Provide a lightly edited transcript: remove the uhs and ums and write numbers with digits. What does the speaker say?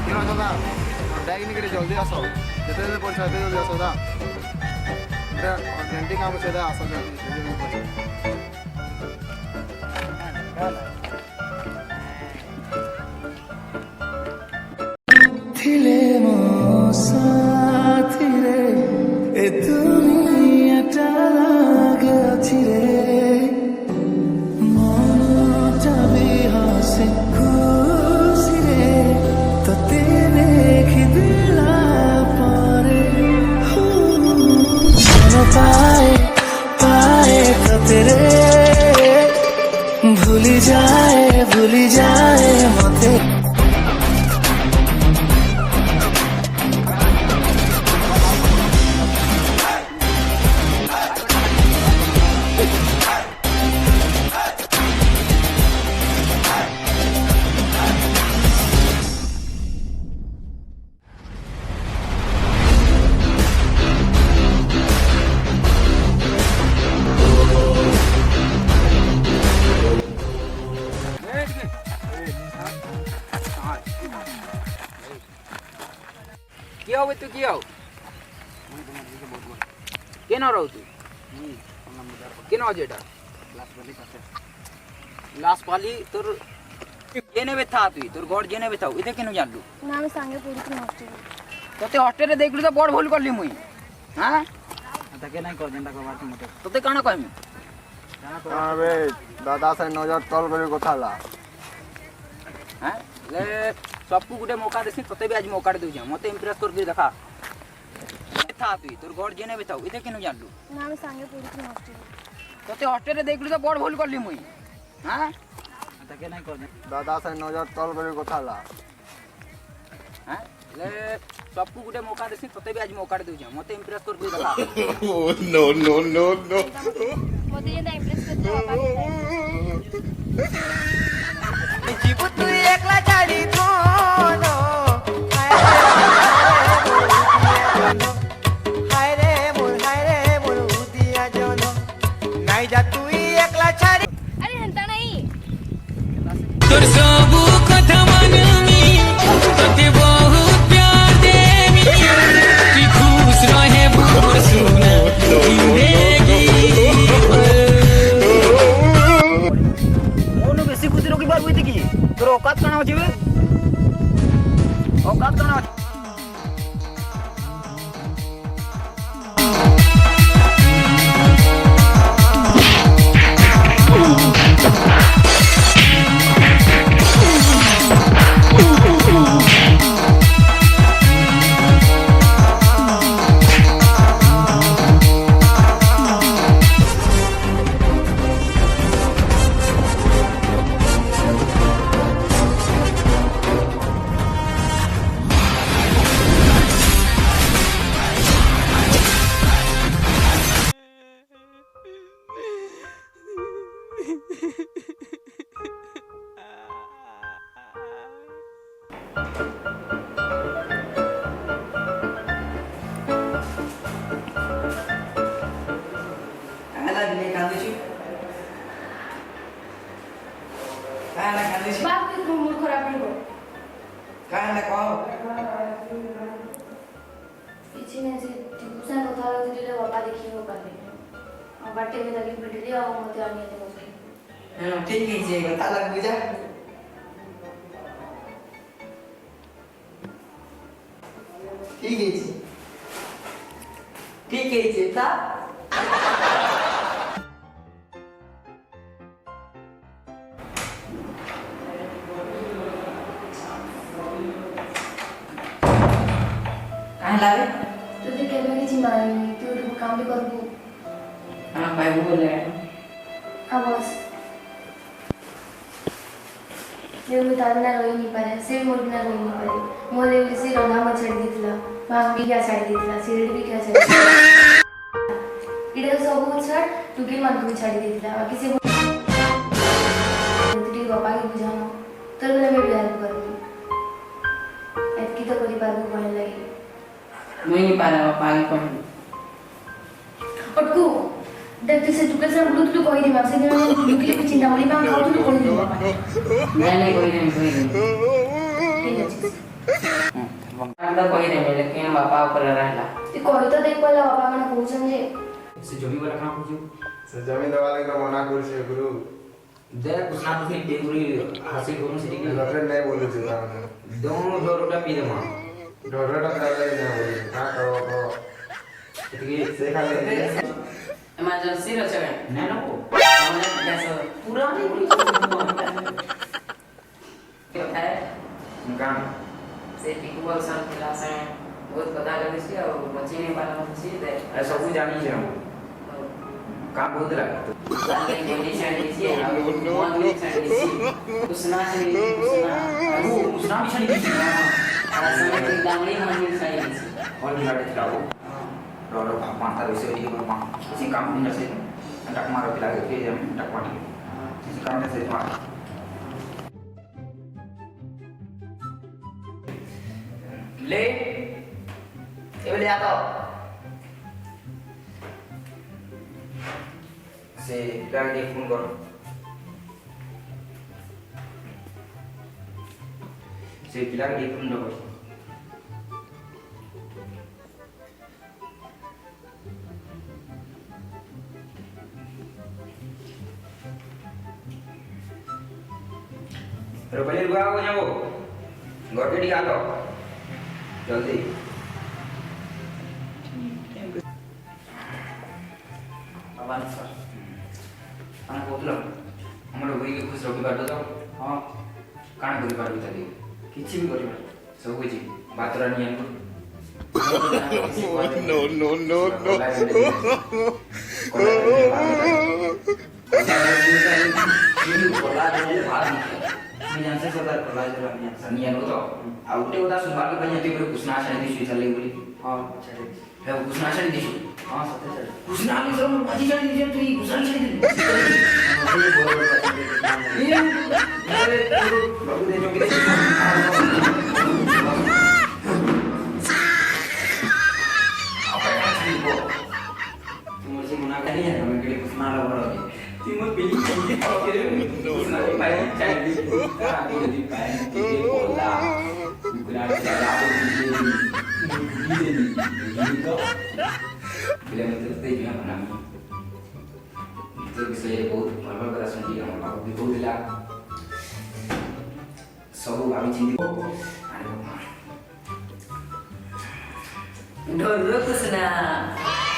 কেন দাদা ডাইনি করে জলদি আসো যেতে যেতে পড়ছে যেতে জলদি আসো দাদা এটা অর্জেন্টিক কাম আছে দাদা আসো জলদি জলদি পড়ছে থিলে মো সাথী রে এ দুনিয়াটা লাগে আছে রে মনটা বিহসে খুশি রে তোতে দেখি দিলা পরে মন পায়ে পায়ে তোতে রে ভুলি যায় মতে কি হবে তুই কি হও কেন রও তুই কেন আছে এটা লাশ পালি তোর জেনে বেথা তুই তোর ঘর জেনে বেথাও এটা কেন জানলু না আমি সঙ্গে পড়িছি হস্টেলে তোতে হস্টেলে দেখলু তো বড় ভুল করলি মুই হ্যাঁ তাকে নাই কর যেটা করবার মতে তোতে কানা কইমি আবে দাদা সে নজর তল করে কথা লা হ্যাঁ ले सबको गुटे मौका देसी तोते भी आज मौका दे जा मते इंप्रेस कर के देखा था তুই তোর ঘর জেনে বেথাও এটা কেন জানলু না আমি সঙ্গে পড়িছি হস্টেলে তোতে হস্টেলে দেখলু তো বড় ভুল করলি মুই হ্যাঁ তাকে নাই কর দাদা সে নজর তল করে কথা লা হ্যাঁ ले सबको गुटे मौका देसी तोते भी आज मौका दे जा मते इंप्रेस कर के देखा नो नो नो नो মতে যেটা ইমপ্রেস করতে বাবা জীবু তুই একলা ছাড়ি ধনো হায় রে মোর উদিয়া জন নাই যা তুই একলা ছাড়ি আরে হেনতা নাই তোর সবু কথা মানমি তোতে বহুত প্যার দেমি তুই খুশ রহে ভোর সুনা জিন্দেগি মনো বেশি খুশি রকি বার হইতে কি তোর औकात কানা আছে বে औकात কানা আছে আলা দিলে কাঁদিছি কালা কাঁদিছি বাপ কি মুড খারাপ হইব কালা কও କିଛି ନାହିଁ ସେ ଟିପୁ ସାଙ୍ଗେ କଥା ହେଉଥିଲେ ବାପା ଦେଖିବ କାଲି ଆଉ ବାଟରେ ତାকে ପିଟିଲି ଆଉ ମୋତେ ଆଣିବା ଦେବ হ্যাঁ ঠিক আছে কথা লাগবে যা ঠিক আছে ঠিক আছে তা কাহে লাগে ତୋତେ କେବେ କିଛି ମାରିନି ତୁ ଗୋଟେ କାମଟେ କରିବୁ ହଁ ପାଇବୁ ବୋଲେ ଆଉ ବସ୍ ମୁଁ ତା ବିନା ରହି ନି ପାରେ ସେ ବି ମୋର ବିନା ରହି ନି ପାରେ ମୋ ଲାଗି ସେ ରନ୍ଧା ମା ଛାଡ଼ି ଦେଇଥିଲା ଭାତ ବି କିଆ ଛାଡ଼ି ଦେଇଥିଲା ସିରିଡ଼ି ବି କିଆ ଛାଡ଼ି ଦେଇଥିଲା ଏଇଟା ସବୁ ଛାଡ଼ ଟୁକିଲ ମାନଙ୍କୁ ବି ଛାଡ଼ି ଦେଇଥିଲା ବାକି ସେ ଟିକେ ବାପାକେ ବୁଝାନ ତୋର ବିନା ମୁଁ ବି ହେଲ୍ପ କରିବି ଏତିକି ତ କରିପାରିବୁ ଭଲ ଲାଗେ ମୁଇଁ ନି ପାରେ ବାପା ଆगे କହିବି ଅଟକୁ ଦେଖ ସେ ଟୁକେଲ ସାର୍ ବୁଲୁଥିଲୁ କହିଦେମା ସେଦିନ ଲୁକିଲେ ବି ଚିନ୍ତା ମଳି ପାଁ ଖାଉଥିଲୁ କହିଦେବୁ ବାପା ନାଇଁ ନାଇଁ କହିଦେମି ଠିକ୍ ଅଛି तो कही नहीं लेकिन बापा ऊपर रहला ତୁ କହି ତ ଦେଇ ପାରିଲା ବାପା କ'ଣ କହୁଛନ୍ତି ଯେ ସେ ଜମି ବାଲା କାଣା କହୁଛୁ ସେ ଜମି ଦେବା ଲାଗି ତ ମନା କରୁଛି ଗୁରୁ ଦେ କୁଛନା କୁଛନି ଟେବୁରି ହାସିଲ କରୁନ ସେଠି ଡରରେ ନାଇଁ ବୋଲୁଛି ତାମାନେ ଦମ ଡରଟା ପିଇ ଦେମା ଡରଟା ତାର ଲାଗି ନାଇଁ ବୋଲୁଛି କାଁ କର ସେତିକି ସେ ଖାଲି इमरजेंसी रचे में ନାଇଁ ନବ हमने कैसे पूरा नहीं क्या है କାଣ से टिकू वाला साल क्लास में बहुत पता लगे सी और बच्चे ने बारे में सी दे ଏ ସବୁ ଜାଣିଛେ ମୁଁ କାମ କହୁଥିଲା साले कंडीशन सी और वन वीक सी कुसना से कुसना ଓ କୁଛନା ବି ଛାଡ଼ି ଦେଇଛି ऐसे में दामली मांगी सी और भी गाड़ी चलाओ रोड पांता वैसे भी को पां किसी काम नहीं जैसे टक मारो पिला के हम टक मार किसी काम से मार ले ये ले आता से पिला के फोन करो से पिला के फोन करो रुपये रुआ हो जाओ घर के आ तो जल्दी बाबा सर काना कहतलो हमर होई के खुश रखि बाटो तो हां काना करि पारबी ताली किछि भी करि सब कुछ बातरा नियन no no no no Minyan sa sadar pala sa minyan sa niyan ko to. Aku udah sumpah ke banyak tiba kusna aja di sini saling beli. हां चले Ya kusna aja di sini. हां सत्य चले Kusna ni sama baji jadi di sini kusna aja di. Iya. Ada baru dia joget. Apa yang sih bu? Timur sih gunakan ya kami kiri kusna lah baru. Timur pilih pilih kalau kiri kusna di payung cari. Tapi jadi payung di bola. Bukan ada apa di bila menurut saya juga pernah itu bisa jadi बहुत भरभर करा सुनती है हम भी बहुत दिला सब आमी चिंती अरे डर कुसना